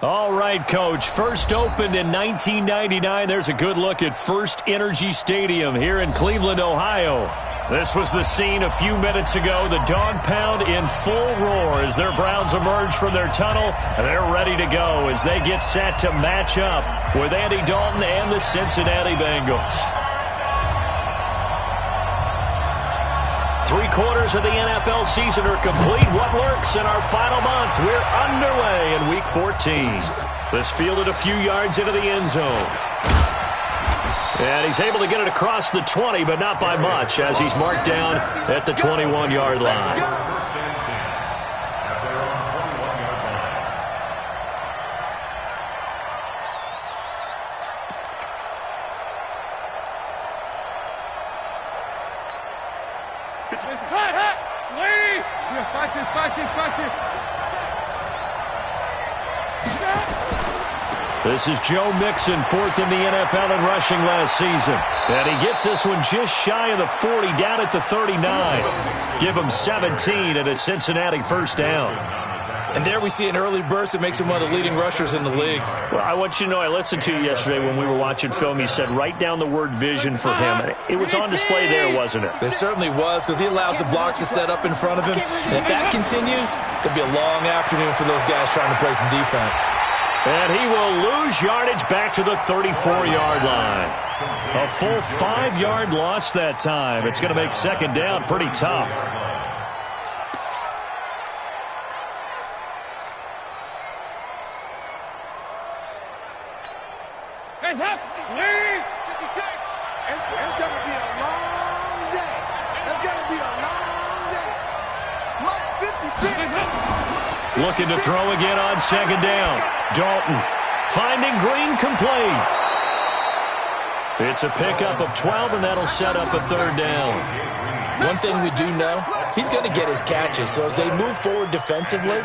All right, Coach. First opened in 1999. There's a good look at First Energy Stadium here in Cleveland, Ohio. This was the scene a few minutes ago. The dog pound in full roar as their Browns emerge from their tunnel. And they're ready to go as they get set to match up with Andy Dalton and the Cincinnati Bengals. 3/4 of the NFL season are complete. What lurks in our final month? We're underway in Week 14. This fielded a few yards into the end zone. And he's able to get it across the 20, but not by much, as he's marked down at the 21-yard line. This is Joe Mixon, fourth in the NFL in rushing last season. And he gets this one just shy of the 40, down at the 39. Give him 17 and a Cincinnati first down. And there we see an early burst that makes him one of the leading rushers in the league. Well, I want you to know, I listened to you yesterday when we were watching film. You said write down the word vision for him. It was on display there, wasn't it? It certainly was, because he allows the blocks to set up in front of him. And if that continues, it'll be a long afternoon for those guys trying to play some defense. And he will lose yardage back to the 34-yard line. A full 5-yard loss that time. It's going to make second down pretty tough. It's up. 56. It's going to be a long day. It's going to be a long day. Mark 56. Looking to throw again on second down. Dalton finding Green complete. It's a pickup of 12, and that'll set up a third down. One thing we do know, he's going to get his catches. So as they move forward defensively,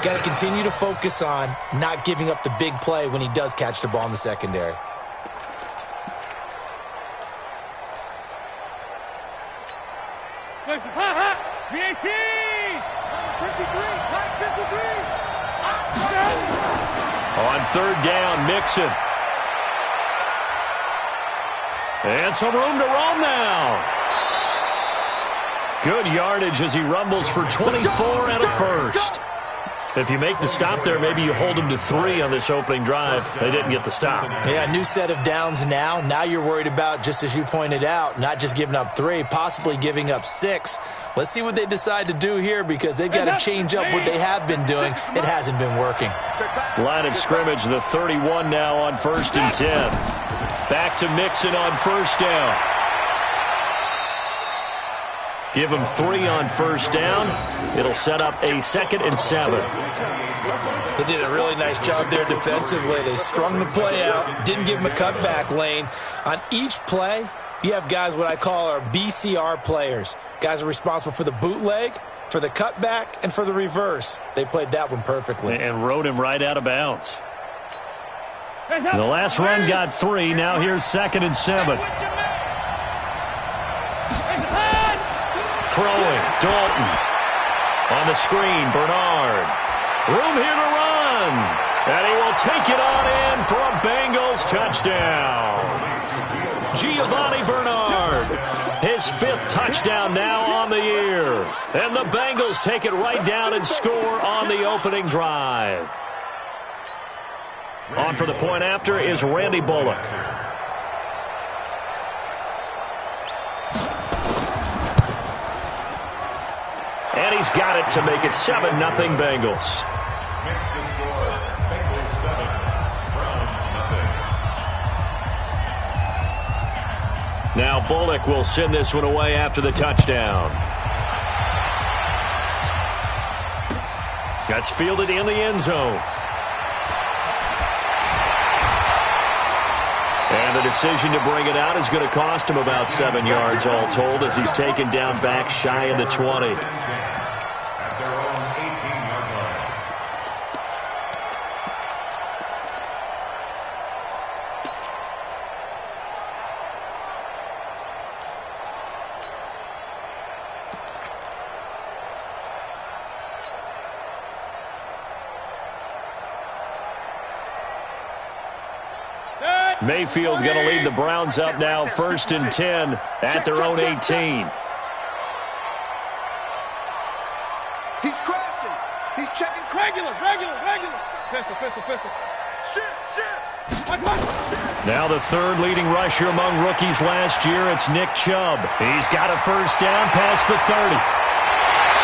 got to continue to focus on not giving up the big play when he does catch the ball in the secondary. On third down, Mixon. And some room to roam now. Good yardage as he rumbles for 24 and a first. If you make the stop there, maybe you hold him to 3 on this opening drive. They didn't get the stop. Yeah, new set of downs now. Now you're worried about, just as you pointed out, not just giving up 3, possibly giving up 6. Let's see what they decide to do here, because they've got to change up what they have been doing. It hasn't been working. Line of scrimmage, the 31 now on 1st and 10. Back to Mixon on first down. Give him 3 on first down. It'll set up a 2nd and 7. They did a really nice job there defensively. They strung the play out, didn't give him a cutback lane. On each play, you have guys what I call our BCR players. Guys are responsible for the bootleg, for the cutback, and for the reverse. They played that one perfectly. And rode him right out of bounds. The last run got 3. Now here's 2nd and 7. Throwing, Dalton. On the screen, Bernard. Room here to run. And he will take it on in for a Bengals touchdown. Giovanni Bernard. His 5th touchdown now on the year. And the Bengals take it right down and score on the opening drive. On for the point after is Randy Bullock. And he's got it to make it 7-0 Bengals. Now Bullock will send this one away after the touchdown. That's fielded in the end zone. And the decision to bring it out is going to cost him about 7 yards all told, as he's taken down back shy of the 20. Mayfield going to lead the Browns up now, 1st and 10 at their own 18. He's crossing. He's checking. Regular. Pistol. Shit. Now the third leading rusher among rookies last year, it's Nick Chubb. He's got a first down past the 30.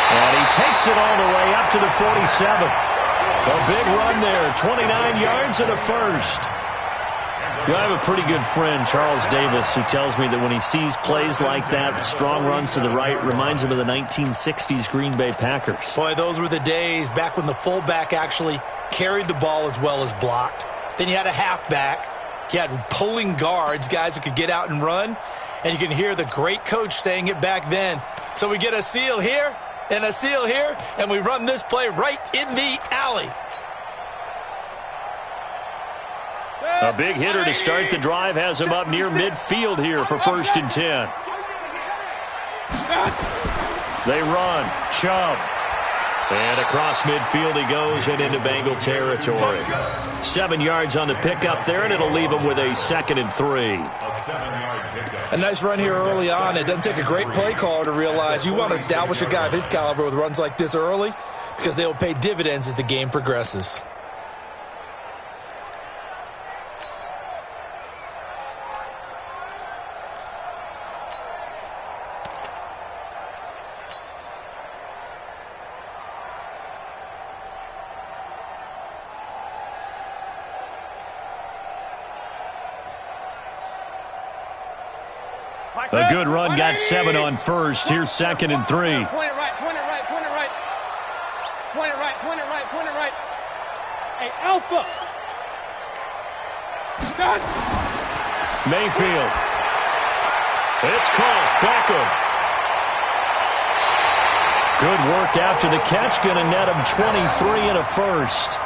And he takes it all the way up to the 47. A big run there, 29 yards and a first. I have a pretty good friend, Charles Davis, who tells me that when he sees plays like that, strong runs to the right, reminds him of the 1960s Green Bay Packers. Boy, those were the days back when the fullback actually carried the ball as well as blocked. Then you had a halfback. You had pulling guards, guys who could get out and run. And you can hear the great coach saying it back then. So we get a seal here and a seal here, and we run this play right in the alley. A big hitter to start the drive has him up near midfield here for 1st and 10. They run. Chubb. And across midfield he goes and into Bengal territory. 7 yards on the pickup there, and it'll leave him with a 2nd and 3. A nice run here early on. It doesn't take a great play caller to realize you want to establish a guy of his caliber with runs like this early because they will pay dividends as the game progresses. A good run, got 7 on first. Here's 2nd and 3. Point it right. Hey, Alpha. Done. Mayfield. It's caught. Beckham. Good work after the catch. Going to net him 23 and a first.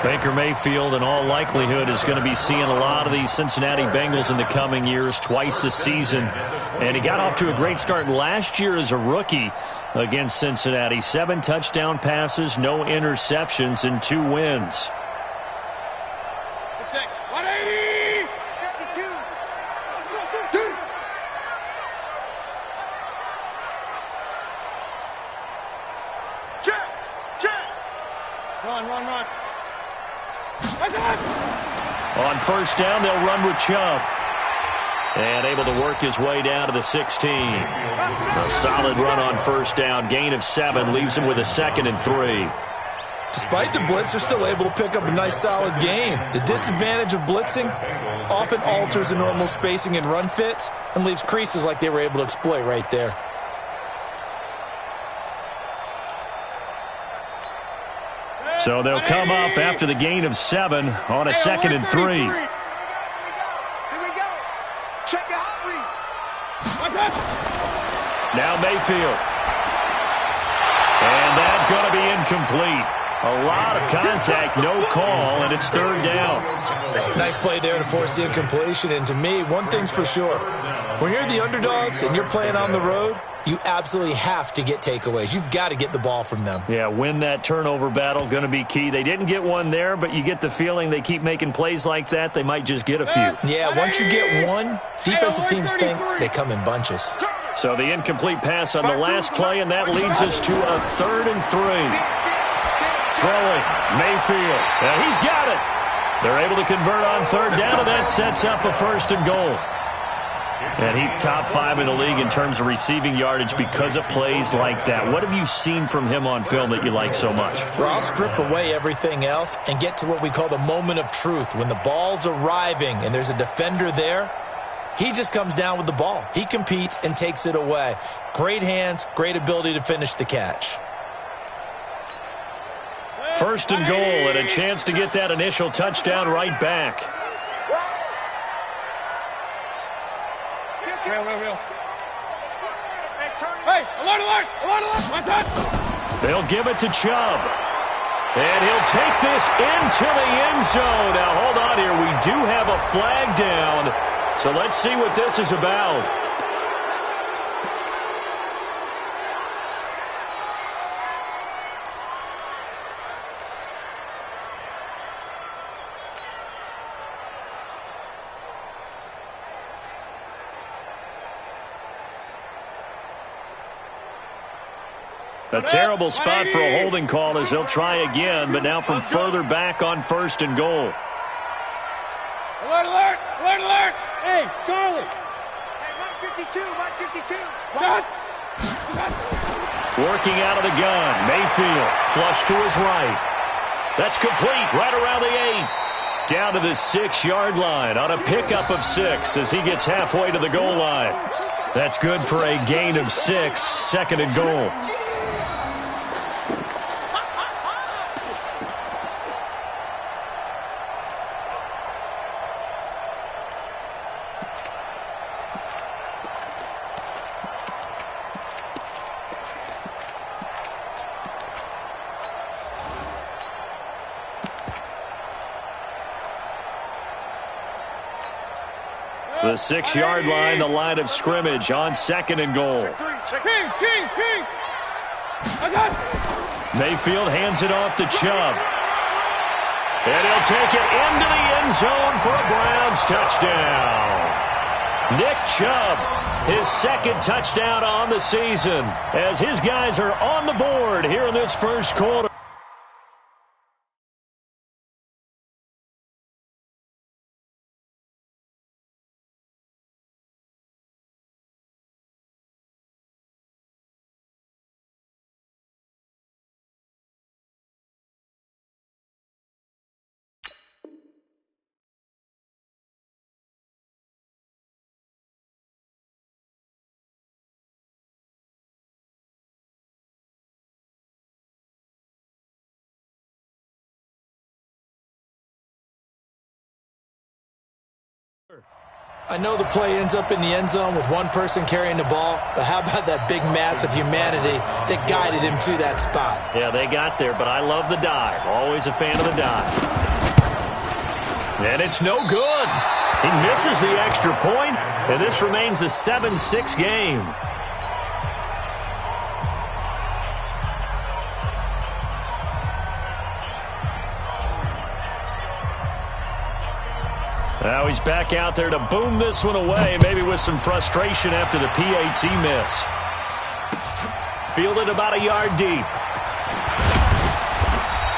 Baker Mayfield, in all likelihood, is going to be seeing a lot of these Cincinnati Bengals in the coming years, twice this season. And he got off to a great start last year as a rookie against Cincinnati. 7 touchdown passes, no interceptions, and 2 wins. Run. On first down, they'll run with Chubb. And able to work his way down to the 16. A solid run on first down. Gain of 7 leaves him with a 2nd and 3. Despite the blitz, they're still able to pick up a nice solid gain. The disadvantage of blitzing often alters the normal spacing and run fits and leaves creases like they were able to exploit right there. So they'll come up after the gain of 7 on a 2nd and 3. Here we go. Check the hot read. Now Mayfield. And that's going to be incomplete. A lot of contact, no call, and it's 3rd down. Nice play there to force the incompletion. And to me, one thing's for sure. When you're the underdogs and you're playing on the road, you absolutely have to get takeaways. You've got to get the ball from them. Yeah, win that turnover battle, going to be key. They didn't get one there, but you get the feeling they keep making plays like that, they might just get a few. Yeah, once you get one, defensive teams think they come in bunches. So the incomplete pass on the last play, and that leads us to a 3rd and 3. Throwing, Mayfield. And he's got it. They're able to convert on 3rd down, and that sets up a 1st and goal. And he's top 5 in the league in terms of receiving yardage because of plays like that. What have you seen from him on film that you like so much? Well, I'll strip away everything else and get to what we call the moment of truth. When the ball's arriving and there's a defender there, he just comes down with the ball. He competes and takes it away. Great hands, great ability to finish the catch. 1st and goal, and a chance to get that initial touchdown right back. Real. Hey, alert! They'll give it to Chubb. And he'll take this into the end zone. Now, hold on here. We do have a flag down. So let's see what this is about. A terrible spot for a holding call as they'll try again, but now from further back on 1st and goal. Alert, alert, alert, alert. Hey, Charlie. Hey, 152, 152. Cut. Working out of the gun. Mayfield flush to his right. That's complete right around the 8. Down to the 6-yard line on a pickup of 6 as he gets halfway to the goal line. That's good for a gain of 6, 2nd and goal. The 6-yard line, the line of scrimmage on 2nd and goal. King. I got it. Mayfield hands it off to Chubb. And he'll take it into the end zone for a Browns touchdown. Nick Chubb, his 2nd touchdown on the season, as his guys are on the board here in this first quarter. I know the play ends up in the end zone with one person carrying the ball, but how about that big mass of humanity that guided him to that spot? Yeah, they got there, but I love the dive. Always a fan of the dive. And it's no good. He misses the extra point, and this remains a 7-6 game. Now he's back out there to boom this one away, maybe with some frustration after the PAT miss. Fielded about a yard deep.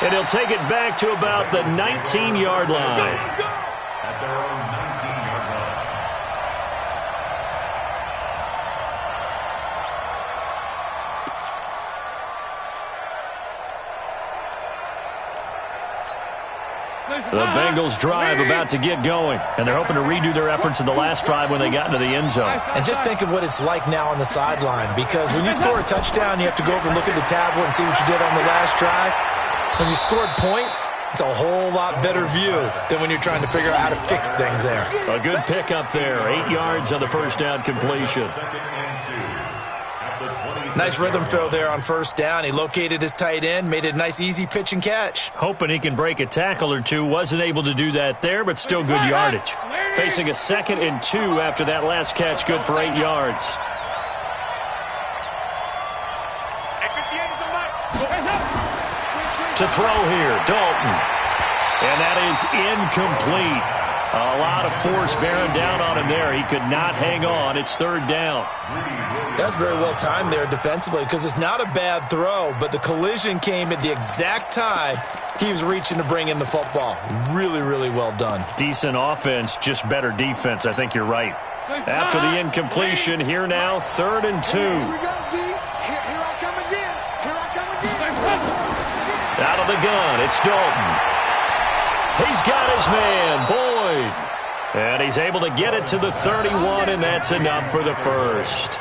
And he'll take it back to about the 19-yard line. The Bengals drive about to get going, and they're hoping to redo their efforts in the last drive when they got into the end zone. And just think of what it's like now on the sideline, because when you score a touchdown, you have to go over and look at the tablet and see what you did on the last drive. When you scored points, it's a whole lot better view than when you're trying to figure out how to fix things there. A good pickup there, 8 yards on the first down completion. Nice rhythm throw there on first down. He located his tight end, made it a nice, easy pitch and catch. Hoping he can break a tackle or two. Wasn't able to do that there, but still good yardage. Facing a 2nd and 2 after that last catch, good for 8 yards. To throw here, Dalton. And that is incomplete. A lot of force bearing down on him there. He could not hang on. It's 3rd down. That's very well timed there defensively, because it's not a bad throw, but the collision came at the exact time he was reaching to bring in the football. Really, really well done. Decent offense, just better defense. I think you're right. After the incompletion, here now, 3rd and 2. Here we go, D. Here I come again. Here I come again. Out of the gun, it's Dalton. He's got his man, Boyd. And he's able to get it to the 31, and that's enough for the first.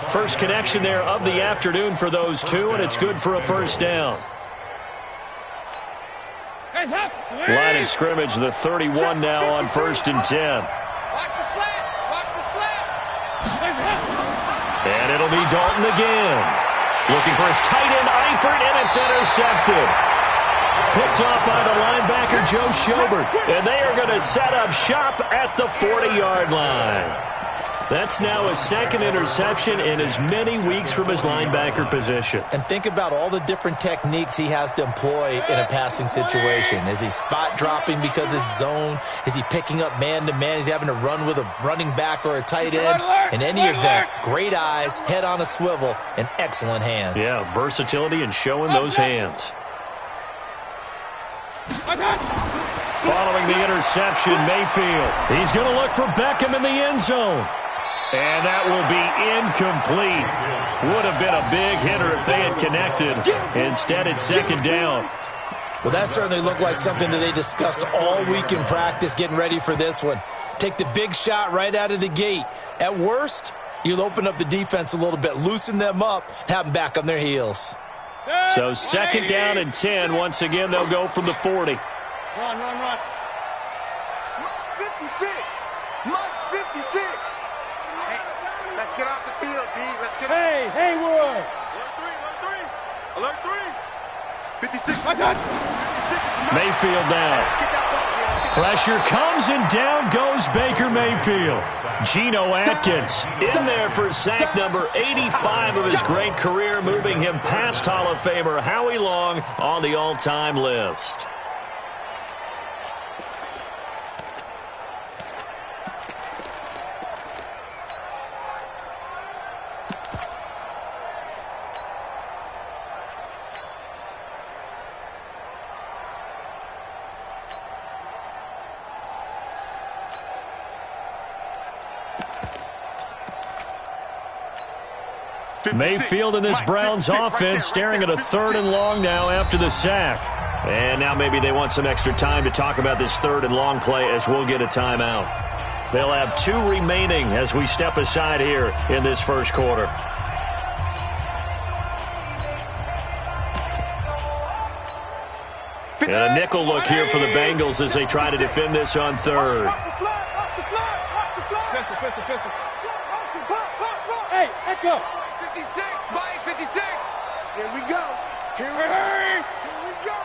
First connection there of the afternoon for those two, and it's good for a first down. Line of scrimmage, the 31 now on 1st and 10. Watch the slant. Watch the slant. And it'll be Dalton again. Looking for his tight end, Eifert, and it's intercepted. Picked off by the linebacker, Joe Schobert. And they are going to set up shop at the 40-yard line. That's now his second interception in as many weeks from his linebacker position. And think about all the different techniques he has to employ in a passing situation. Is he spot dropping because it's zone? Is he picking up man-to-man? Is he having to run with a running back or a tight end? In any event, great eyes, head on a swivel, and excellent hands. Yeah, versatility and showing those hands. Following the interception, Mayfield. He's going to look for Beckham in the end zone. And that will be incomplete. Would have been a big hitter if they had connected. Instead, it's second down. Well, that certainly looked like something that they discussed all week in practice getting ready for this one. Take the big shot right out of the gate. At worst, you'll open up the defense a little bit, loosen them up, and have them back on their heels. So second down and 10. Once again, they'll go from the 40. Run. 56. Much 56. Hey, let's get off the field, D. Let's get Hey, Haywood. Alert 3. 56. Mayfield down. Pressure comes and down goes Baker Mayfield. Geno Atkins in there for sack number 85 of his great career, moving him past Hall of Famer Howie Long on the all-time list. Mayfield in this Browns offense staring at a 3rd and long now after the sack. And now maybe they want some extra time to talk about this 3rd and long play as we'll get a timeout. They'll have 2 remaining as we step aside here in this first quarter. And a nickel look here for the Bengals as they try to defend this on 3rd. Pistol. Hey, echo. 56, Mike, 56. Here we go. Here we go.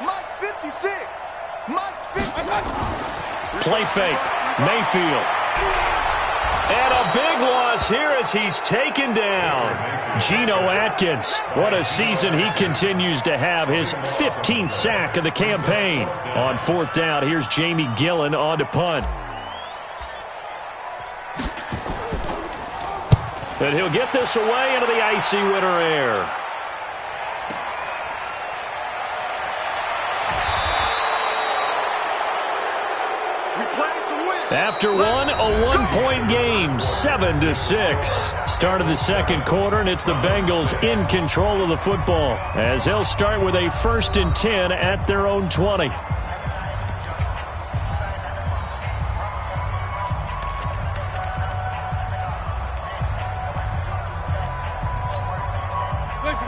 Mike 56. Mike 56. Play fake. Mayfield. And a big loss here as he's taken down. Geno Atkins. What a season he continues to have. His 15th sack of the campaign. On 4th down, here's Jamie Gillen on to punt. And he'll get this away into the icy winter air. After one, a one-point game, 7-6. Start of the second quarter, and it's the Bengals in control of the football as they'll start with a 1st and 10 at their own 20.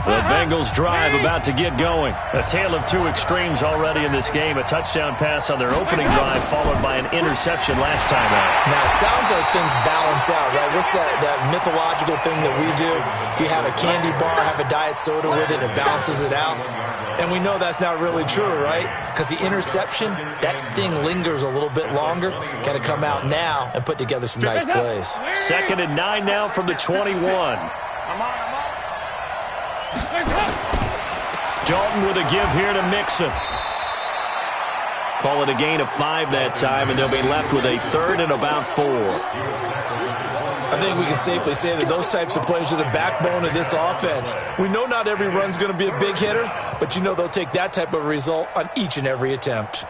The Bengals drive about to get going. A tale of 2 extremes already in this game. A touchdown pass on their opening drive followed by an interception last time out. Now, it sounds like things balance out, right? What's that mythological thing that we do? If you have a candy bar, have a diet soda with it, it balances it out. And we know that's not really true, right? Because the interception, that sting lingers a little bit longer. Got to come out now and put together some nice plays. 2nd and 9 now from the 21. Dalton with a give here to Mixon. Call it a gain of 5 that time, and they'll be left with a 3rd and about 4. I think we can safely say that those types of plays are the backbone of this offense. We know not every run's going to be a big hitter, but you know they'll take that type of result on each and every attempt.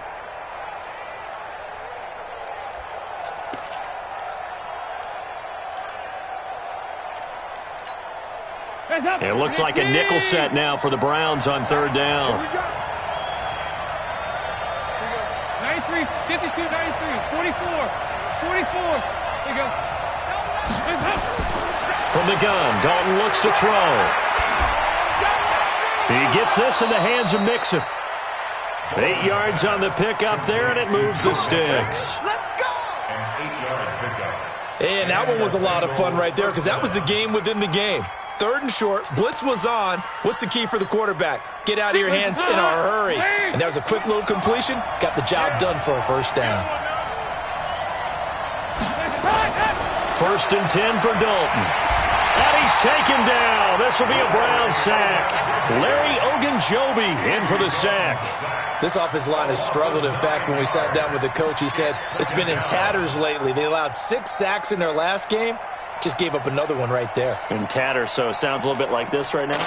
It looks like a nickel set now for the Browns on 3rd down. 93, 52, 93, 44. There you go. From the gun, Dalton looks to throw. He gets this in the hands of Mixon. 8 yards on the pickup there, and it moves the sticks. Let's go. And that one was a lot of fun right there because that was the game within the game. 3rd and short. Blitz was on. What's the key for the quarterback? Get out of your hands in a hurry. And that was a quick little completion. Got the job done for a first down. 1st and 10 for Dalton. And he's taken down. This will be a Brown sack. Larry Ogunjobi in for the sack. This offensive line has struggled. In fact, when we sat down with the coach, he said it's been in tatters lately. They allowed 6 sacks in their last game. Just gave up another one right there. In tatters, so it sounds a little bit like this right now?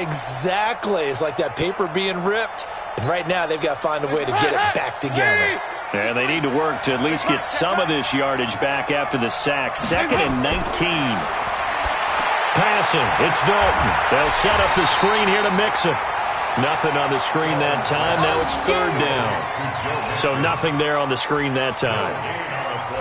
Exactly. It's like that paper being ripped. And right now, they've got to find a way to get it back together. And they need to work to at least get some of this yardage back after the sack. 2nd and 19. Passing. It's Dalton. They'll set up the screen here to mix it. Nothing on the screen that time. Now it's 3rd down. So nothing there on the screen that time.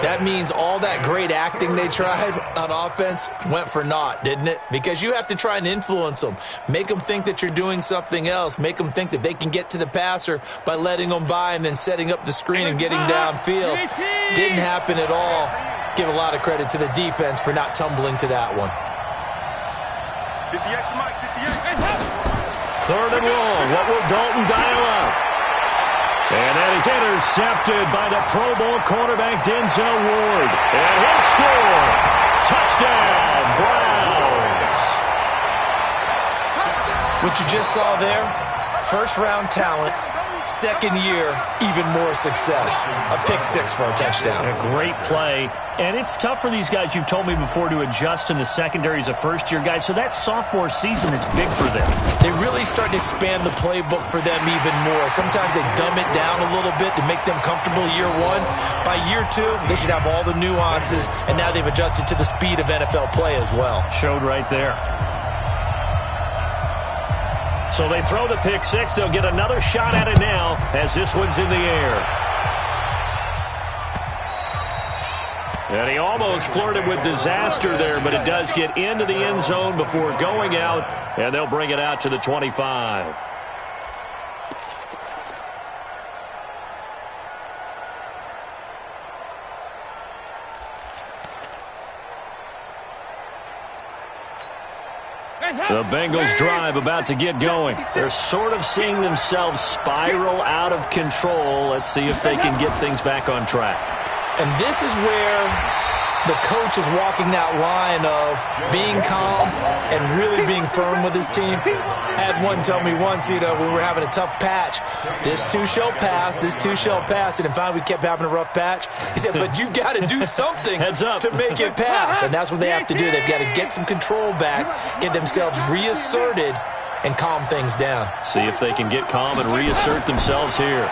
That means all that great acting they tried on offense went for naught, didn't it? Because you have to try and influence them. Make them think that you're doing something else. Make them think that they can get to the passer by letting them by and then setting up the screen and getting downfield. Didn't happen at all. Give a lot of credit to the defense for not tumbling to that one. 3rd and long. What will Dalton dial up? And that is intercepted by the Pro Bowl cornerback Denzel Ward. And he'll score. Touchdown, Browns. What you just saw there, first-round talent, 2nd year, even more success. A pick 6 for a touchdown. A great play. And it's tough for these guys, you've told me before, to adjust in the secondary as a first-year guy. So that sophomore season is big for them. They really start to expand the playbook for them even more. Sometimes they dumb it down a little bit to make them comfortable year 1. By year 2, they should have all the nuances, and now they've adjusted to the speed of NFL play as well. Showed right there. So they throw the pick 6. They'll get another shot at it now as this one's in the air. And he almost flirted with disaster there, but it does get into the end zone before going out, and they'll bring it out to the 25. The Bengals drive about to get going. They're sort of seeing themselves spiral out of control. Let's see if they can get things back on track. And this is where the coach is walking that line of being calm and really being firm with his team. I had one tell me once, when we were having a tough patch, this too shall pass, this too shall pass. And finally we kept having a rough patch. He said, but you've got to do something to make it pass. And that's what they have to do. They've got to get some control back, get themselves reasserted, and calm things down. See if they can get calm and reassert themselves here.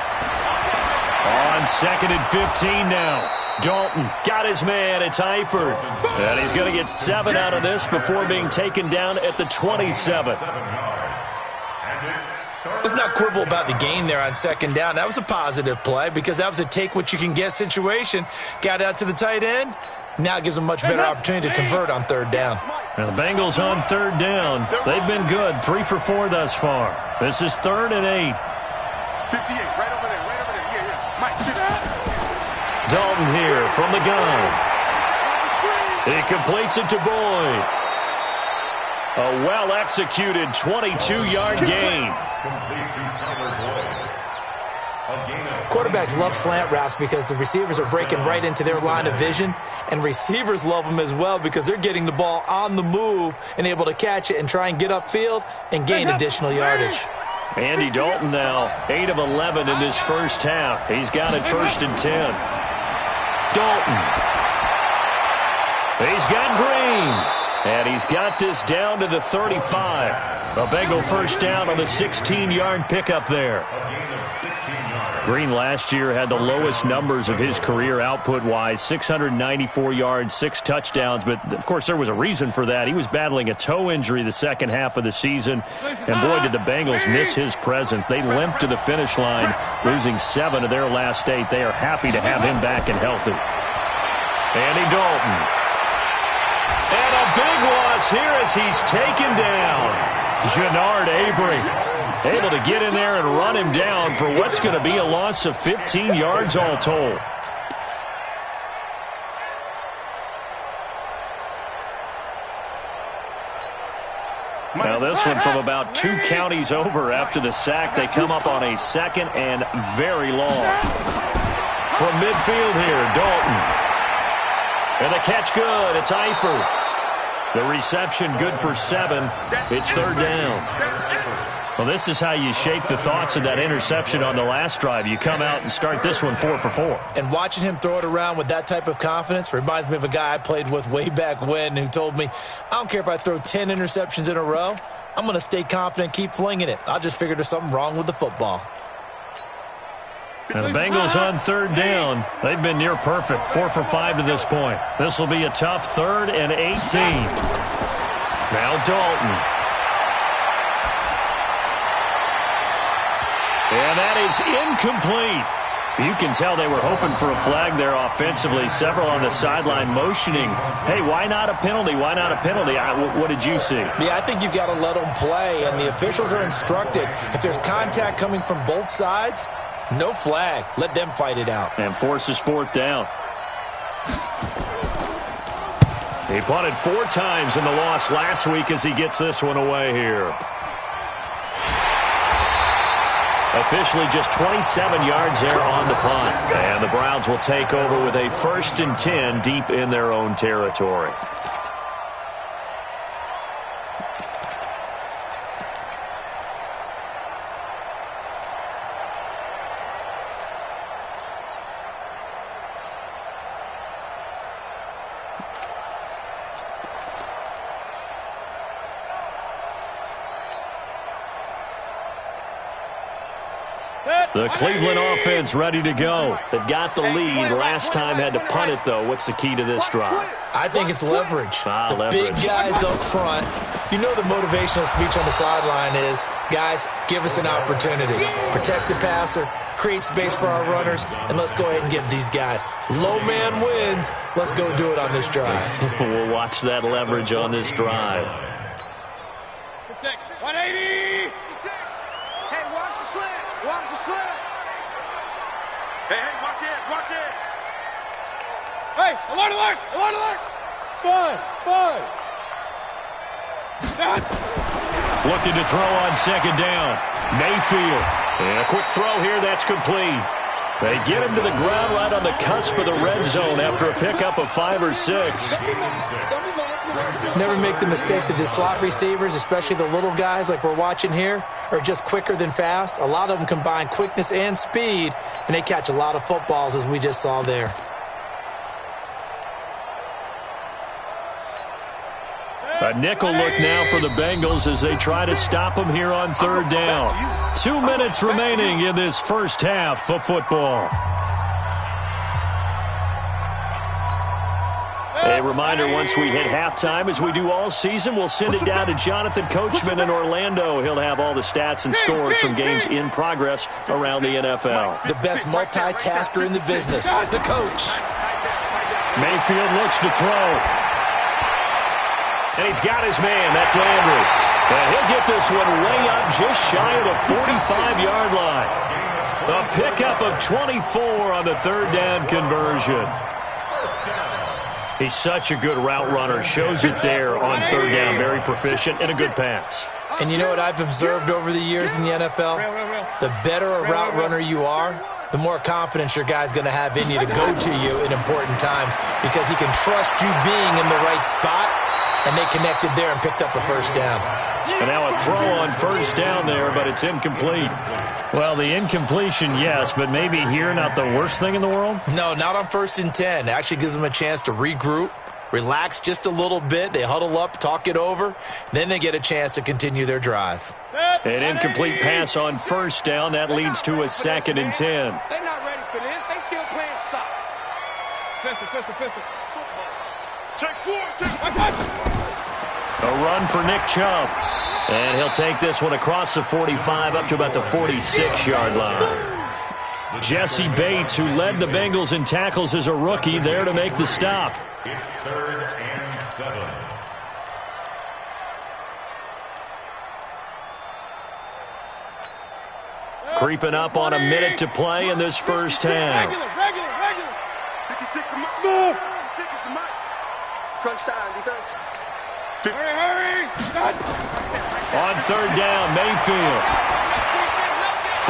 On 2nd and 15 now. Dalton got his man. It's Eifert. And he's going to get 7 out of this before being taken down at the 27. Let's not quibble about the gain there on 2nd down. That was a positive play because that was a take-what-you-can-get situation. Got out to the tight end. Now it gives them a much better opportunity to convert on 3rd down. Now the Bengals on 3rd down. They've been good. 3 for 4 thus far. This is 3rd and 8. 58, right over there. Yeah. Mike, Dalton here from the gun. He completes it to Boyd. A well-executed 22-yard gain. Quarterbacks love slant routes because the receivers are breaking right into their line of vision, and receivers love them as well because they're getting the ball on the move and able to catch it and try and get upfield and gain additional yardage. Andy Dalton now 8 of 11 in this first half. He's got it 1st and 10. Dalton. He's got Green. And he's got this down to the 35. A Bengal first down on the 16-yard pickup there. Green last year had the lowest numbers of his career output-wise, 694 yards, 6 touchdowns. But, of course, there was a reason for that. He was battling a toe injury the second half of the season. And, boy, did the Bengals miss his presence. They limped to the finish line, losing 7 of their last 8. They are happy to have him back and healthy. Andy Dalton. And a big loss here as he's taken down. Jannard Avery able to get in there and run him down for what's going to be a loss of 15 yards all told. Now this one from about 2 counties over after the sack. They come up on a 2nd and very long. From midfield here, Dalton. And the catch good. It's Eifert. The reception good for 7. It's 3rd down. Well, this is how you shake the thoughts of that interception on the last drive. You come out and start this one 4 for 4. And watching him throw it around with that type of confidence reminds me of a guy I played with way back when who told me, I don't care if I throw 10 interceptions in a row. I'm going to stay confident, keep flinging it. I just figured there's something wrong with the football. And the Bengals on 3rd down. They've been near perfect, 4 for 5 to this point. This will be a tough 3rd and 18. Now Dalton. And that is incomplete. You can tell they were hoping for a flag there offensively. Several on the sideline motioning, hey, why not a penalty? Why not a penalty? What did you see? Yeah, I think you've got to let them play, and the officials are instructed. If there's contact coming from both sides, no flag. Let them fight it out. And forces 4th down. He punted 4 times in the loss last week as he gets this one away here. Officially just 27 yards there on the punt. And the Browns will take over with a 1st and 10 deep in their own territory. The Cleveland offense ready to go. They've got the lead. Last time had to punt it, though. What's the key to this drive? I think it's leverage. Leverage. Big guys up front. You know the motivational speech on the sideline is, guys, give us an opportunity. Protect the passer, create space for our runners, and let's go ahead and give these guys. Low man wins. Let's go do it on this drive. We'll watch that leverage on this drive. 180! Hey, watch the slant. Watch the slant. Hey, watch it. Watch it. Hey, alert! Spud! Looking to throw on 2nd down. Mayfield. And a quick throw here. That's complete. They get him to the ground right on the cusp of the red zone after a pickup of 5 or 6. Never make the mistake that the slot receivers, especially the little guys like we're watching here, are just quicker than fast. A lot of them combine quickness and speed, and they catch a lot of footballs, as we just saw there. A nickel look now for the Bengals as they try to stop them here on 3rd down. 2 minutes remaining in this first half of football. A reminder, once we hit halftime, as we do all season, we'll send it down to Jonathan Coachman in Orlando. He'll have all the stats and scores from games in progress around the NFL. The best multitasker in the business, the coach. Mayfield looks to throw. And he's got his man. That's Landry. And he'll get this one way up just shy of the 45-yard line. A pickup of 24 on the 3rd down conversion. He's such a good route runner. Shows it there on 3rd down. Very proficient and a good pass. And you know what I've observed over the years in the NFL? The better a route runner you are, the more confidence your guy's going to have in you to go to you in important times because he can trust you being in the right spot, and they connected there and picked up a 1st down. And now a throw on 1st down there, but it's incomplete. Well, the incompletion, yes, but maybe here not the worst thing in the world? No, not on 1st and 10. It actually gives them a chance to regroup, relax just a little bit. They huddle up, talk it over. Then they get a chance to continue their drive. An incomplete pass on 1st down. That leads to a 2nd and 10. They're not ready for this. They still playing soft. Pistol. Take 4. A run for Nick Chubb. And he'll take this one across the 45 up to about the 46-yard line. Jesse Bates, who led the Bengals in tackles as a rookie, there to make the stop. It's 3rd and 7. Creeping up on a minute to play in this first half. Regular. 56 to Mike. 56 to Mike. Crunch time, defense. Hurry! On third down, Mayfield.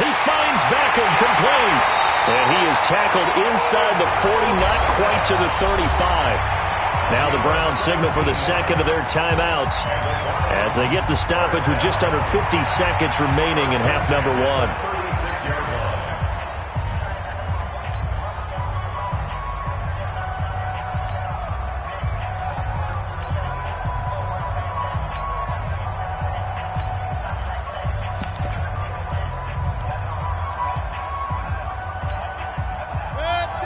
He finds Beckham complete. And he is tackled inside the 40, not quite to the 35. Now the Browns signal for the second of their timeouts as they get the stoppage with just under 50 seconds remaining in half number one.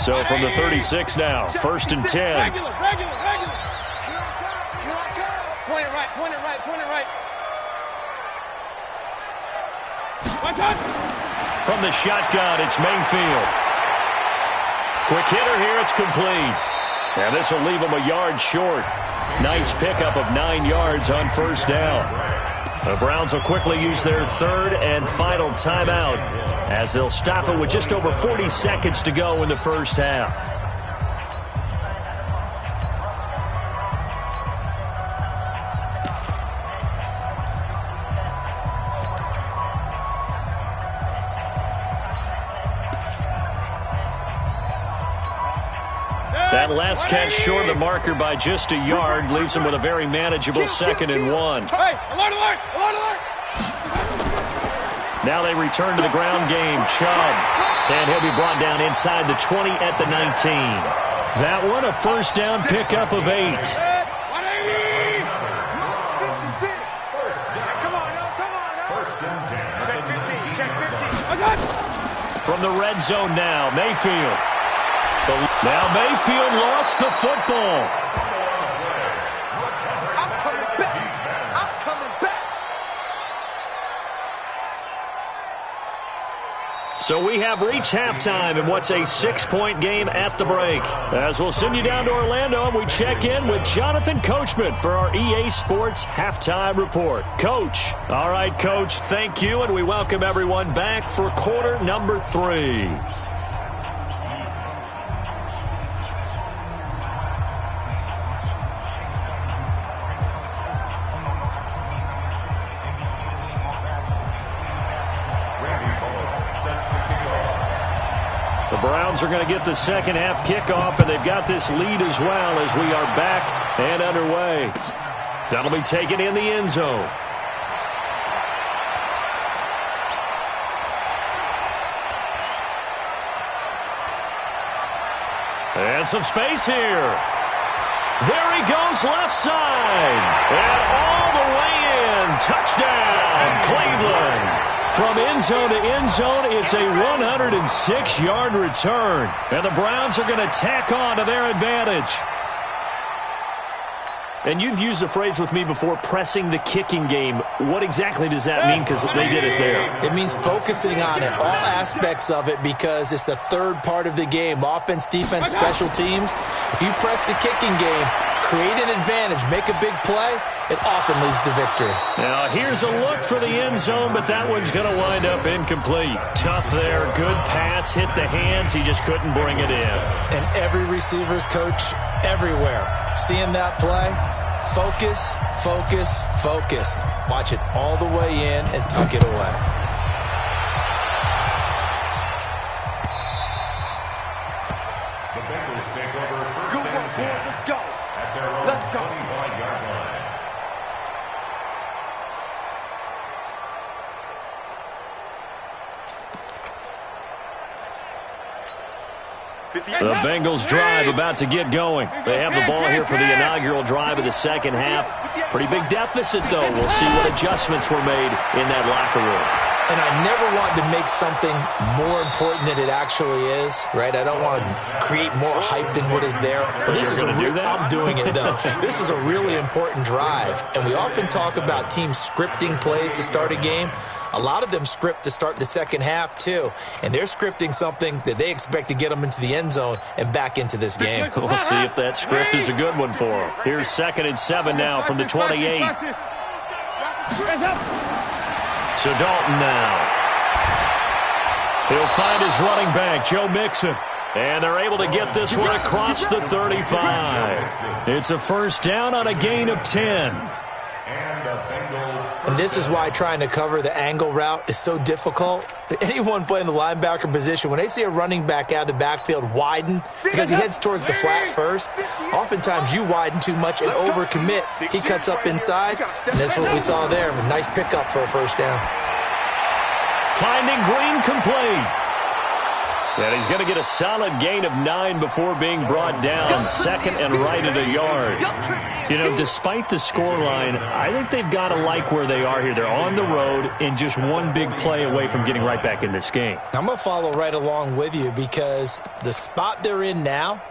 So from the 36 now, 1st and 10. Regular. Point it right. One touch. From the shotgun, it's Mayfield. Quick hitter here, it's complete. And this will leave him a yard short. Nice pickup of 9 yards on first down. The Browns will quickly use their third and final timeout as they'll stop it with just over 40 seconds to go in the first half. That last catch short of the marker by just a yard leaves him with a very manageable 2nd and 1. Hey, alert! Now they return to the ground game. Chubb. And he'll be brought down inside the 20 at the 19. That one a first down pickup of 8. 180. Come on, First and 10. Check 50. From the red zone now, Mayfield. Now Mayfield lost the football. I'm coming back. So we have reached halftime in what's a 6-point game at the break. As we'll send you down to Orlando and we check in with Jonathan Coachman for our EA Sports Halftime Report. Coach. All right, Coach, thank you, and we welcome everyone back for quarter number 3. The Browns are going to get the second half kickoff, and they've got this lead as well as we are back and underway. That'll be taken in the end zone. And some space here. There he goes left side. And all the way in. Touchdown, Cleveland. From end zone to end zone, it's a 106-yard return. And the Browns are going to tack on to their advantage. And you've used the phrase with me before, pressing the kicking game. What exactly does that mean? Because they did it there. It means focusing on it, all aspects of it, because it's the third part of the game. Offense, defense, special teams. If you press the kicking game, create an advantage, make a big play, it often leads to victory. Now, here's a look for the end zone, but that one's going to wind up incomplete. Tough there. Good pass. Hit the hands. He just couldn't bring it in. And every receiver's coach everywhere. Seeing that play, focus, focus, focus. Watch it all the way in and tuck it away. The Bengals take over first and 10. Let's go. At their own 25-yard line. The Bengals drive about to get going. They have the ball here for the inaugural drive of the second half. Pretty big deficit, though. We'll see what adjustments were made in that locker room. And I never want to make something more important than it actually is, right? I don't want to create more hype than what is there. But this is I'm doing it, though. This is a really important drive. And we often talk about teams scripting plays to start a game. A lot of them script to start the second half, too. And they're scripting something that they expect to get them into the end zone and back into this game. We'll see if that script is a good one for them. Here's 2nd and 7 now from the 28. So Dalton now. He'll find his running back, Joe Mixon. And they're able to get this one across the 35. It's a first down on a gain of 10. And this is why trying to cover the angle route is so difficult. Anyone playing the linebacker position, when they see a running back out of the backfield widen because he heads towards the flat first, oftentimes you widen too much and overcommit. He cuts up inside, and that's what we saw there. A nice pickup for a first down. Finding Green complete. And he's going to get a solid gain of 9 before being brought down, second and right at a yard. You know, despite the scoreline, I think they've got to like where they are here. They're on the road and just one big play away from getting right back in this game. I'm going to follow right along with you because the spot they're in now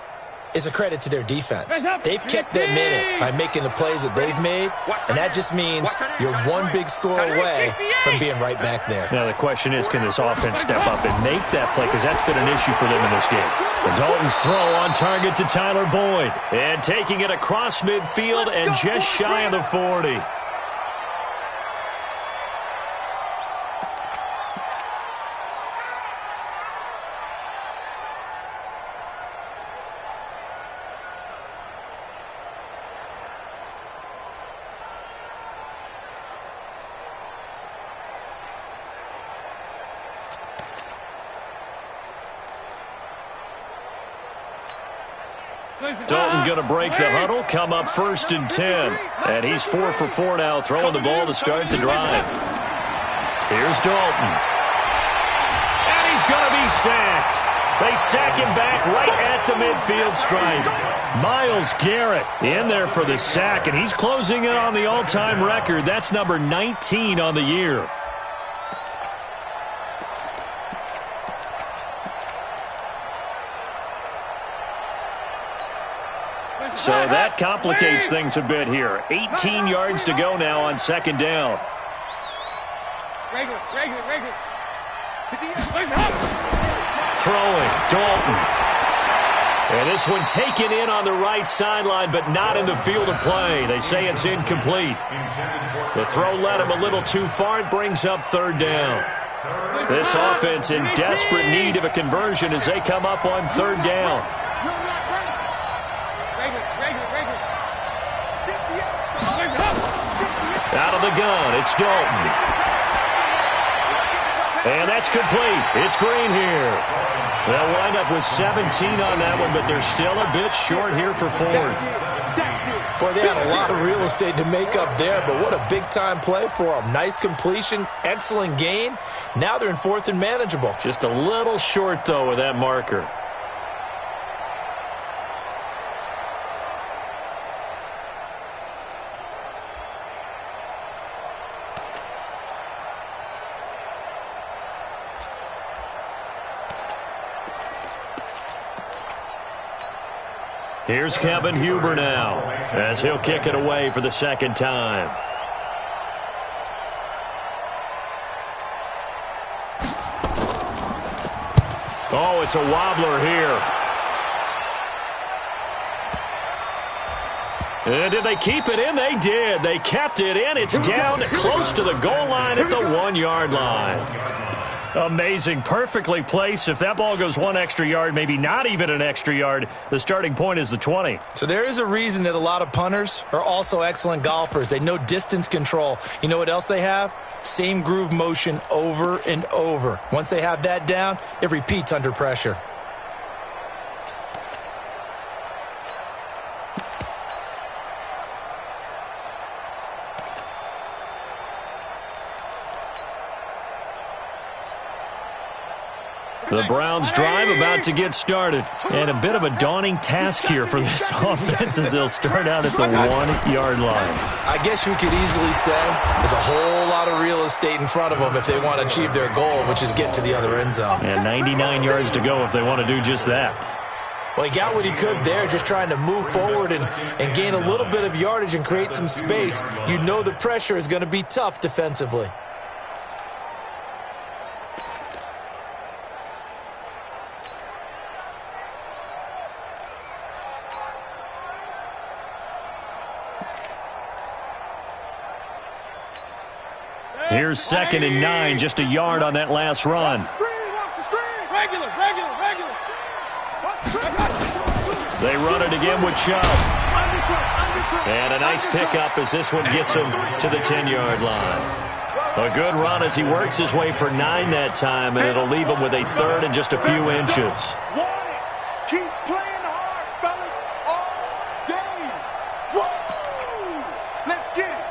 is a credit to their defense. They've kept them in it by making the plays that they've made, and that just means you're one big score away from being right back there. Now the question is, can this offense step up and make that play, because that's been an issue for them in this game. The Dalton's throw on target to Tyler Boyd, and taking it across midfield and just shy of the 40. Dalton going to break the huddle, come up first and 10. And he's 4 for 4 now, throwing the ball to start the drive. Here's Dalton. And he's going to be sacked. They sack him back right at the midfield stripe. Myles Garrett in there for the sack, and he's closing in on the all-time record. That's number 19 on the year. So that complicates things a bit here. 18 yards to go now on second down. Throwing, Dalton. And this one taken in on the right sideline, but not in the field of play. They say it's incomplete. The throw led him a little too far. It brings up third down. This offense in desperate need of a conversion as they come up on third down. Out of the gun, it's Dalton. And that's complete. It's Green here. They'll wind up with 17 on that one, but they're still a bit short here for fourth. Boy, they had a lot of real estate to make up there, but what a big-time play for them. Nice completion, excellent gain. Now they're in fourth and manageable. Just a little short, though, with that marker. Here's Kevin Huber now, as he'll kick it away for the second time. Oh, it's a wobbler here. And did they keep it in? They did. They kept it in. It's down close to the goal line at the 1-yard line. Amazing. Perfectly placed. If that ball goes one extra yard, maybe not even an extra yard, the starting point is the 20. So there is a reason that a lot of punters are also excellent golfers. They know distance control. You know what else they have? Same groove motion over and over. Once they have that down, it repeats under pressure. The Browns drive about to get started. And a bit of a daunting task here for this offense as they'll start out at the 1-yard line. I guess you could easily say there's a whole lot of real estate in front of them if they want to achieve their goal, which is get to the other end zone. And 99 yards to go if they want to do just that. Well, he got what he could there, just trying to move forward and gain a little bit of yardage and create some space. You know the pressure is going to be tough defensively. Here's second and 9, just a yard on that last run. Regular. They run it again with Chubb. And a nice pickup as this one gets him to the 10-yard line. A good run as he works his way for 9 that time, and it'll leave him with a third and just a few inches. Keep playing hard, fellas, all day. Woo! Let's get it.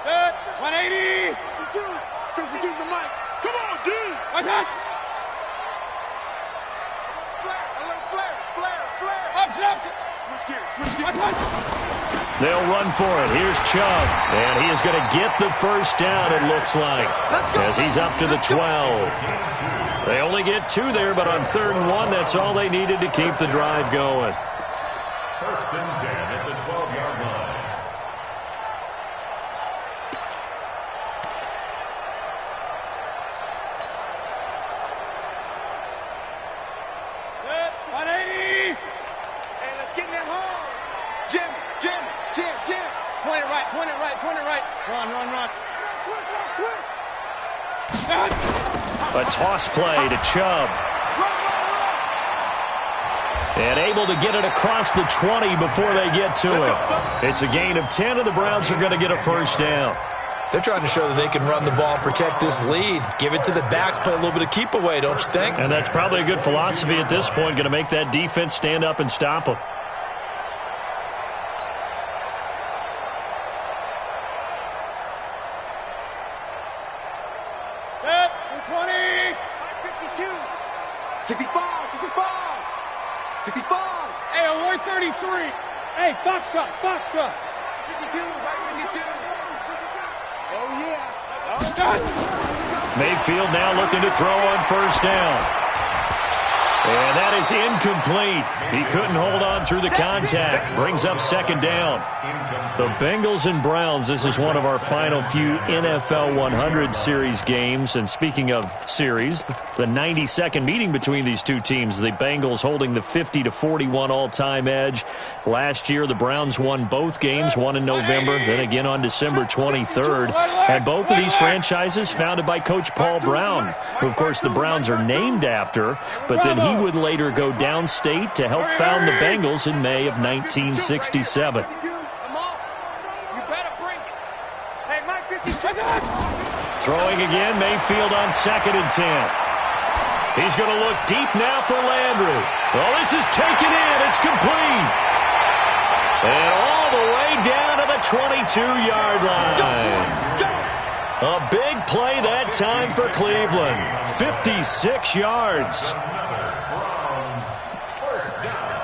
Set. 180. 52's the mic. Come on, dude. What's that? A little flare. Up. Switch gears. They'll run for it. Here's Chubb. And he is going to get the first down, it looks like, as he's up to the 12. They only get 2 there, but on 3rd and 1, that's all they needed to keep the drive going. 1st and 10 at the 12-yard line. Set. 180. Hey, let's get in that hole. Jim. Point it right. Run. Switch. A toss play to Chubb. And able to get it across the 20 before they get to it. It's a gain of 10, and the Browns are going to get a first down. They're trying to show that they can run the ball and protect this lead. Give it to the backs, play a little bit of keep away, don't you think? And that's probably a good philosophy at this point, going to make that defense stand up and stop them. Set. 220. 52. 65. Hey, alert 33. Hey, Foxtrot. 52. Right 52. Oh, yeah. Mayfield now looking to throw on first down. And that is incomplete. He couldn't hold on through the contact. Brings up 2nd down. The Bengals and Browns, this is one of our final few NFL 100 series games. And speaking of series, the 92nd meeting between these two teams. The Bengals holding the 50-41 all-time edge. Last year, the Browns won both games, one in November, then again on December 23rd. And both of these franchises founded by Coach Paul Brown, who, of course, the Browns are named after. But then he would later go downstate to help found the Bengals in May of 1967. Throwing again, Mayfield on 2nd and 10. He's going to look deep now for Landry. Well, this is taken in. It's complete. And all the way down to the 22-yard line. A big play that time for Cleveland. 56 yards. Browns, 1st down.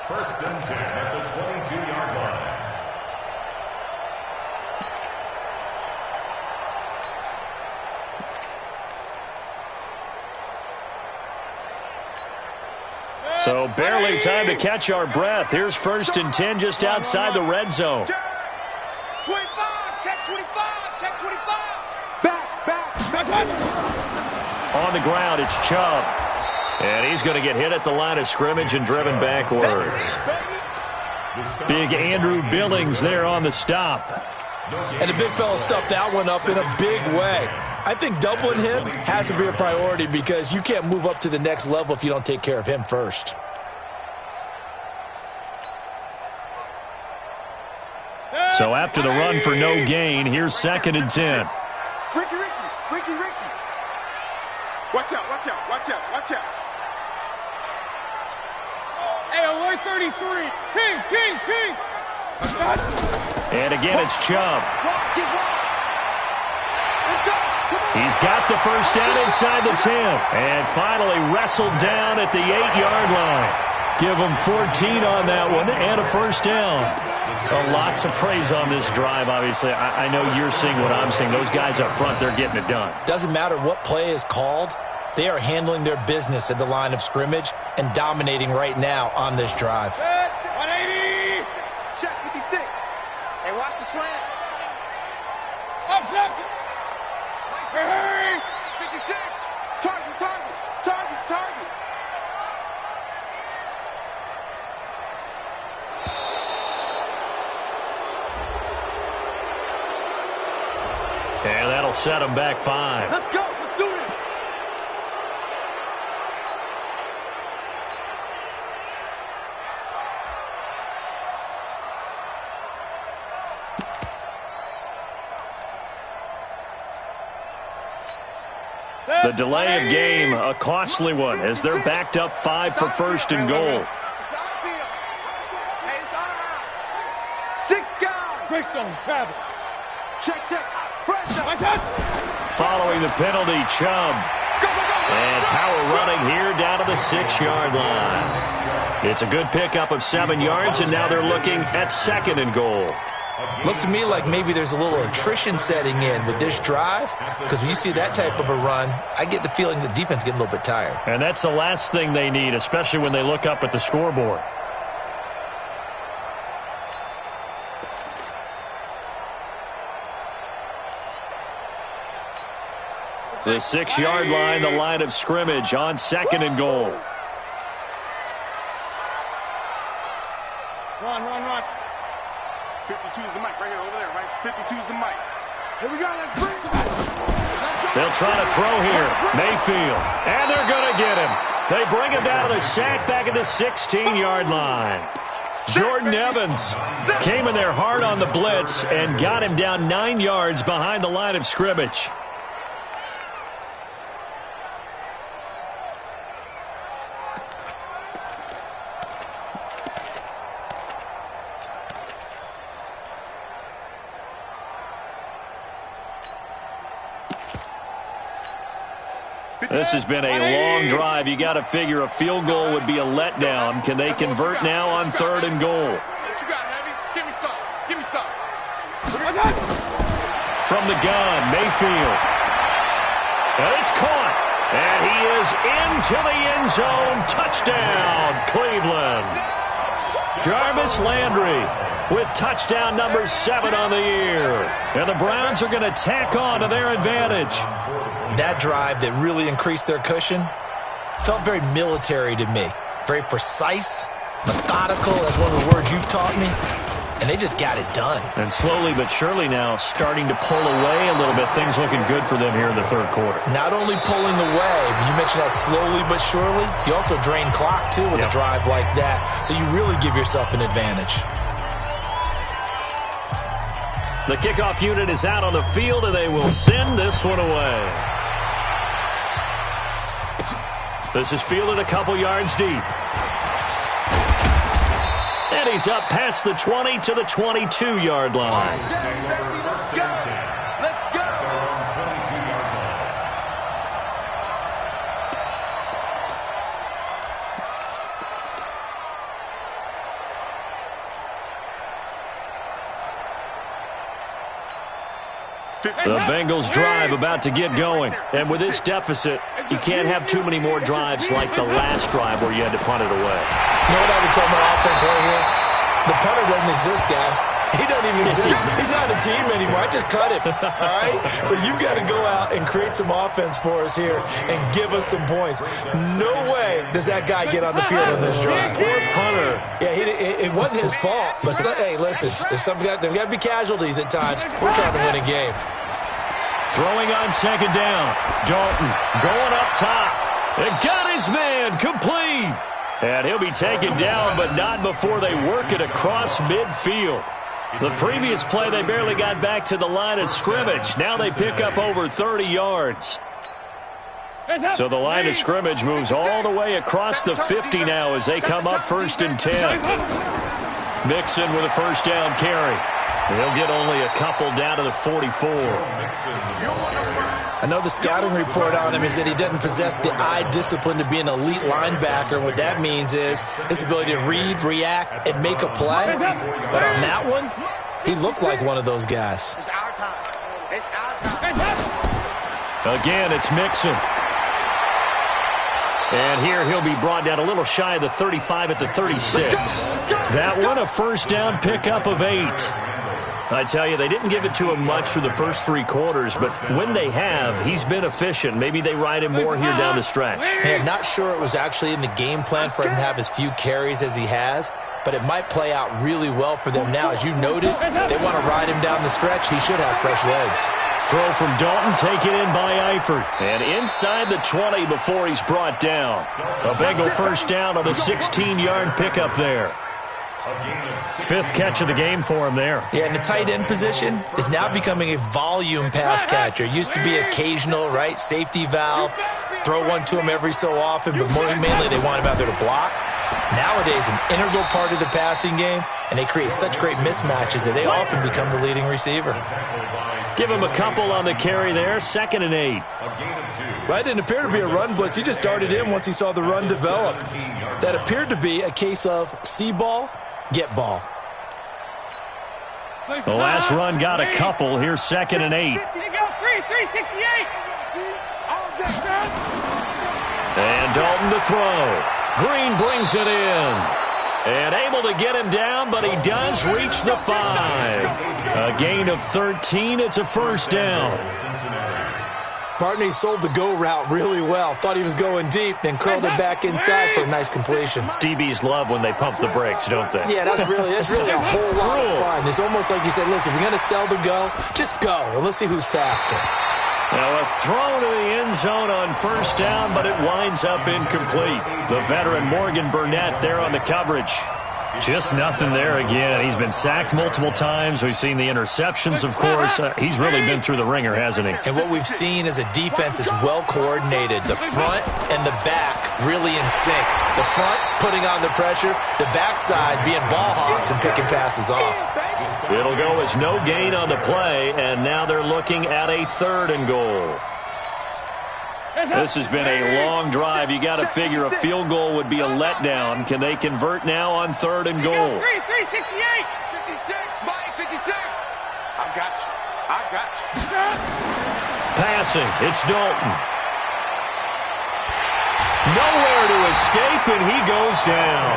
1st and 10 at the 22-yard line. So barely time to catch our breath. Here's 1st and 10 just outside the red zone. 25. Check 25. Check 25. Back. On the ground, it's Chubb. And he's going to get hit at the line of scrimmage and driven backwards. Big Andrew Billings there on the stop. And the big fella stuffed that one up in a big way. I think doubling him has to be a priority because you can't move up to the next level if you don't take care of him first. So after the run for no gain, here's 2nd and 10. Ricky. Watch out. Hey, alert 33. King. And again, it's Chubb. He's got the first down inside the 10. And finally wrestled down at the 8-yard line. Give him 14 on that one and a first down. A lot to praise on this drive, obviously. I know you're seeing what I'm seeing. Those guys up front, they're getting it done. Doesn't matter what play is called. They are handling their business at the line of scrimmage and dominating right now on this drive. 180. Check 56. Hey, watch the slant. Up. Hurry. 56. Target. That'll set them back 5. Let's go. Let's do it. The delay of game, a costly one, as they're backed up 5 for first and goal. Greystone, travel. Check. Fresh. Following the penalty, Chubb. And power running here down to the 6-yard line. It's a good pickup of 7 yards, and now they're looking at 2nd and goal. Looks to me like maybe there's a little attrition setting in with this drive, because when you see that type of a run, I get the feeling the defense getting a little bit tired. And that's the last thing they need, especially when they look up at the scoreboard. The 6-yard line, the line of scrimmage on 2nd and goal. Run. 52 is the mic right here, over there, right? 52 is the mic. Here we go, let's bring it. They'll try to throw here. Mayfield. And they're going to get him. They bring him down to the sack back at the 16-yard line. Jordan Evans came in there hard on the blitz and got him down 9 yards behind the line of scrimmage. This has been a long drive. You got to figure a field goal would be a letdown. Can they convert now on 3rd and goal? What you got, Heavy? Give me some. From the gun, Mayfield. And it's caught. And he is into the end zone. Touchdown, Cleveland. Jarvis Landry with touchdown number 7 on the year. And the Browns are going to tack on to their advantage. That drive that really increased their cushion felt very military to me. Very precise, methodical, that's one of the words you've taught me. And they just got it done. And slowly but surely now starting to pull away a little bit. Things looking good for them here in the 3rd quarter. Not only pulling away, but you mentioned that slowly but surely. You also drain clock, too, with a drive like that. So you really give yourself an advantage. The kickoff unit is out on the field, and they will send this one away. This is fielded a couple yards deep. And he's up past the 20 to the 22-yard line. Let's go. The Bengals drive about to get going. And with this deficit, you can't have too many more drives like the last drive where you had to punt it away. You know what I would tell my offense right here? The punter doesn't exist, guys. He doesn't even exist. He's not a team anymore. I just cut him, all right? So you've got to go out and create some offense for us here and give us some points. No way does that guy get on the field on this drive. Poor punter. Yeah, it wasn't his fault. But, hey, listen, there's there got to be casualties at times. We're trying to win a game. Throwing on 2nd down. Dalton going up top. And got his man complete. And he'll be taken down, but not before they work it across midfield. The previous play, they barely got back to the line of scrimmage. Now they pick up over 30 yards. So the line of scrimmage moves all the way across the 50 now as they come up 1st and 10. Mixon with a 1st down carry. He'll get only a couple down to the 44. I know the scouting report on him is that he doesn't possess the eye discipline to be an elite linebacker. What that means is his ability to read, react, and make a play. But on that one, he looked like one of those guys. It's our time. It's our time. Again, it's Mixon. And here he'll be brought down a little shy of the 35 at the 36. That one, a 1st down pickup of 8. I tell you, they didn't give it to him much through the first 3 quarters, but when they have, he's been efficient. Maybe they ride him more here down the stretch. Hey, I'm not sure it was actually in the game plan for him to have as few carries as he has, but it might play out really well for them now. As you noted, they want to ride him down the stretch. He should have fresh legs. Throw from Dalton, taken in by Eifert. And inside the 20 before he's brought down. A Bengal first down on a 16-yard pickup there. Fifth catch of the game for him there. Yeah, and the tight end position is now becoming a volume pass catcher. It used to be occasional, right? Safety valve. Throw one to him every so often, but mainly they want him out there to block. Nowadays, an integral part of the passing game, and they create such great mismatches that they often become the leading receiver. Give him a couple on the carry there, 2nd and 8. That didn't appear to be a run blitz. He just darted in once he saw the run develop. That appeared to be a case of see ball, get ball. The last run got a couple. Here's 2nd and 8. 368. And Dalton to throw. Green brings it in. And able to get him down, but he does reach the 5. A gain of 13. It's a first down. Partner sold the go route really well. Thought he was going deep, then curled it back inside for a nice completion. DBs love when they pump the brakes, don't they? Yeah, that's really a whole lot of fun. It's almost like you said, listen, if you're going to sell the go, just go. And let's see who's faster. Now a throw to the end zone on first down, but it winds up incomplete. The veteran Morgan Burnett there on the coverage. Just nothing there again. He's been sacked multiple times. We've seen the interceptions, of course. He's really been through the ringer, hasn't he? And what we've seen is a defense that's well coordinated. The front and the back really in sync. The front putting on the pressure, the backside being ball hawks and picking passes off. It'll go as no gain on the play, and now they're looking at a 3rd and goal. This has been a long drive. You got to figure a field goal would be a letdown. Can they convert now on 3rd and goal? 368. 56, Mike, 56. I got you. Passing, it's Dalton. Nowhere to escape, and he goes down.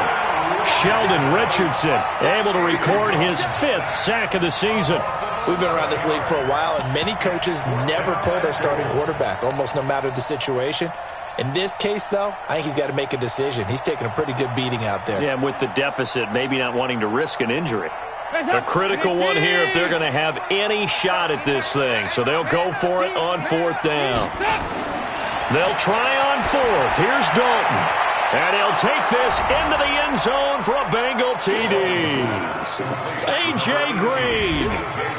Sheldon Richardson able to record his 5th sack of the season. We've been around this league for a while, and many coaches never pull their starting quarterback, almost no matter the situation. In this case, though, I think he's got to make a decision. He's taking a pretty good beating out there. Yeah, with the deficit, maybe not wanting to risk an injury. A critical one here if they're going to have any shot at this thing. So they'll go for it on 4th down. They'll try on 4th. Here's Dalton. And he'll take this into the end zone for a Bengal TD. A.J. Green,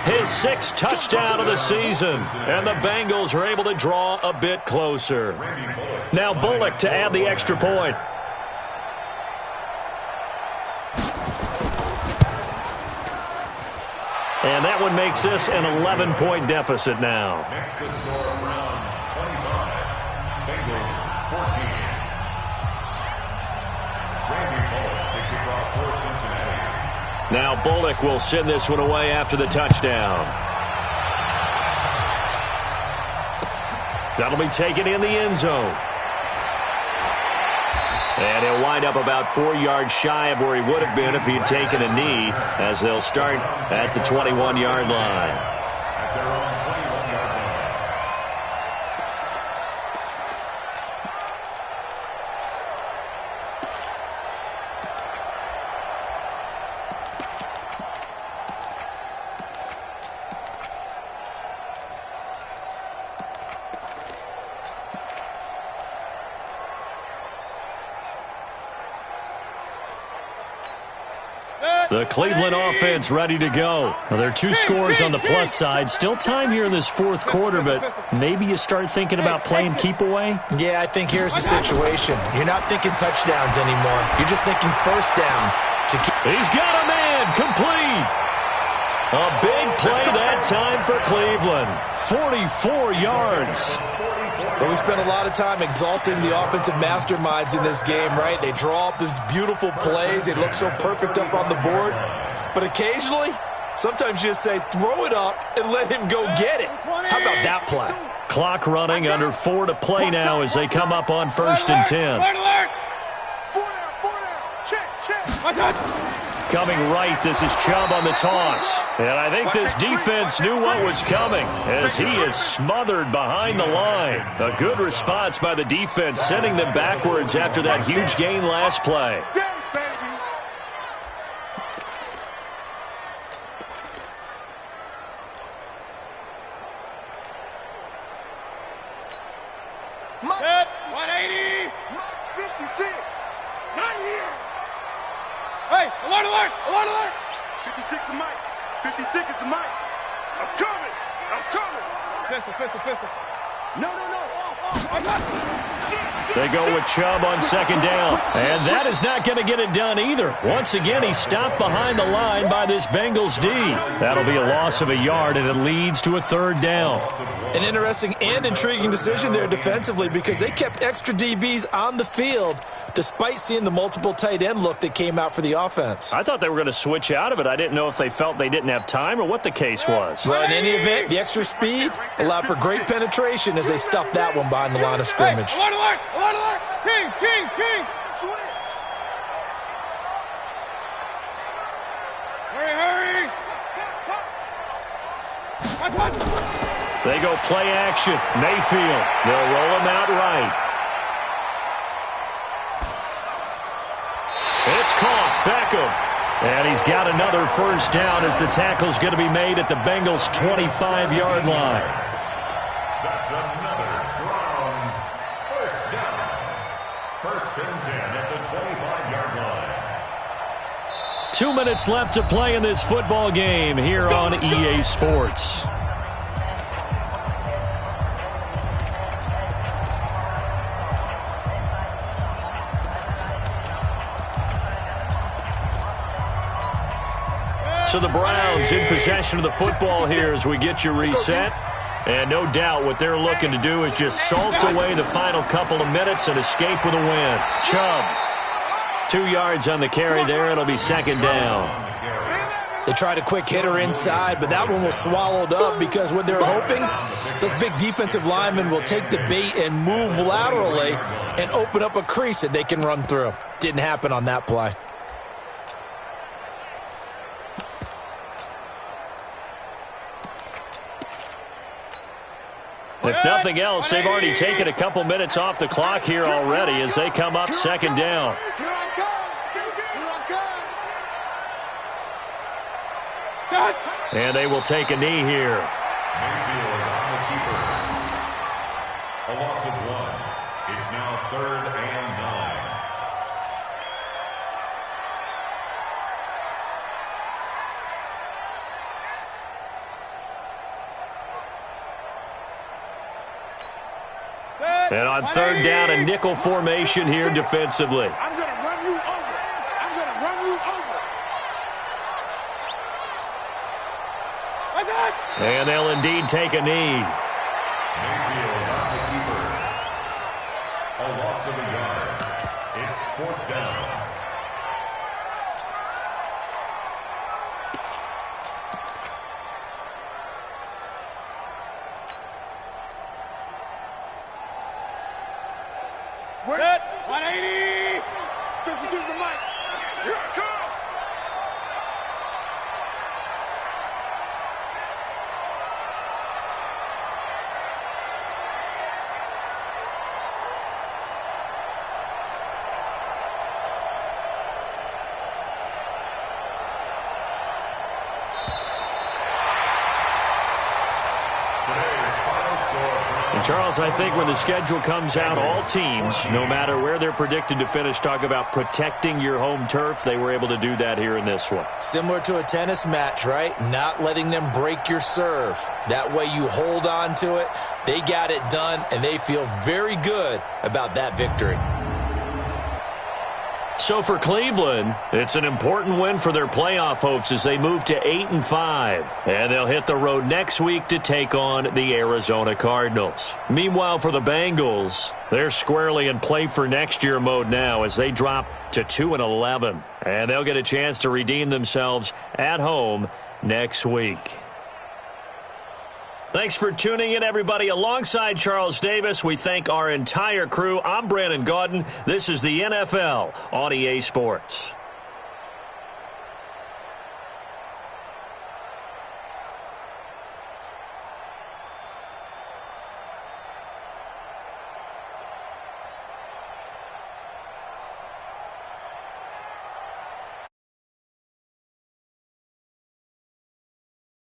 his 6th touchdown of the season. And the Bengals are able to draw a bit closer. Now Bullock to add the extra point. And that one makes this an 11-point deficit now. Next to score around 25. Bengals 14. Now Bullock will send this one away after the touchdown. That'll be taken in the end zone. And he'll wind up about 4 yards shy of where he would have been if he had taken a knee, as they'll start at the 21-yard line. At their own 21-yard line. The Cleveland offense ready to go. Well, there are 2 scores on the plus side. Still time here in this 4th quarter, but maybe you start thinking about playing keep away? Yeah, I think here's the situation. You're not thinking touchdowns anymore. You're just thinking first downs. He's got a man complete. A big play that time for Cleveland. 44 yards. Well, we spent a lot of time exalting the offensive masterminds in this game, right? They draw up these beautiful plays. They look so perfect up on the board. But occasionally, sometimes you just say, throw it up and let him go get it. How about that play? Clock running, under 4 to play now as they come up on 1st and 10. 4 down. Check. Coming right, this is Chubb on the toss. And I think this defense knew what was coming as he is smothered behind the line. A good response by the defense, sending them backwards after that huge gain last play. Set. 180. Mike's 56. Not here. Hey, alert, alert, alert, alert. 56 to Mike. 56 is to Mike. I'm coming. I'm coming. Pistol, pistol, pistol. No. They go with Chubb on second down. And that is not going to get it done either. Once again, he's stopped behind the line by this Bengals D. That'll be a loss of a yard, and it leads to a third down. An interesting and intriguing decision there defensively because they kept extra DBs on the field despite seeing the multiple tight end look that came out for the offense. I thought they were going to switch out of it. I didn't know if they felt they didn't have time or what the case was. Well, in any event, the extra speed allowed for great penetration as they stuffed that one behind the line of scrimmage. Hey, alert, alert, alert, alert. King. Switch. Hurry. Watch. They go play action. Mayfield. They'll roll him out right. It's caught. Beckham. And he's got another first down as the tackle's going to be made at the Bengals' 25-yard line. That's another Browns first down. First and 10 at the 25-yard line. 2 minutes left to play in this football game here on EA Sports. So the Browns in possession of the football here as we get you reset. And no doubt what they're looking to do is just salt away the final couple of minutes and escape with a win. Chubb, 2 yards on the carry there. It'll be second down. They tried a quick hitter inside, but that one was swallowed up because what they're hoping, those big defensive linemen will take the bait and move laterally and open up a crease that they can run through. Didn't happen on that play. If nothing else, they've already taken a couple minutes off the clock here already as they come up second down. Here I come. And they will take a knee here. Mayfield on the keeper. A loss of 1. It's now 3rd and 9. And on third down, a nickel formation here defensively. I'm going to run you over. And they'll indeed take a knee. Mayfield on the keeper. A loss of a yard. It's 4th down. Set. 180. 52 to Mike. Here I come. And Charles, I think when the schedule comes out, all teams, no matter where they're predicted to finish, talk about protecting your home turf. They were able to do that here in this one. Similar to a tennis match, right? Not letting them break your serve. That way you hold on to it. They got it done, and they feel very good about that victory. So for Cleveland, it's an important win for their playoff hopes as they move to 8-5. And they'll hit the road next week to take on the Arizona Cardinals. Meanwhile, for the Bengals, they're squarely in play for next year mode now as they drop to 2-11. And they'll get a chance to redeem themselves at home next week. Thanks for tuning in, everybody. Alongside Charles Davis, we thank our entire crew. I'm Brandon Gaudin. This is the NFL on EA Sports.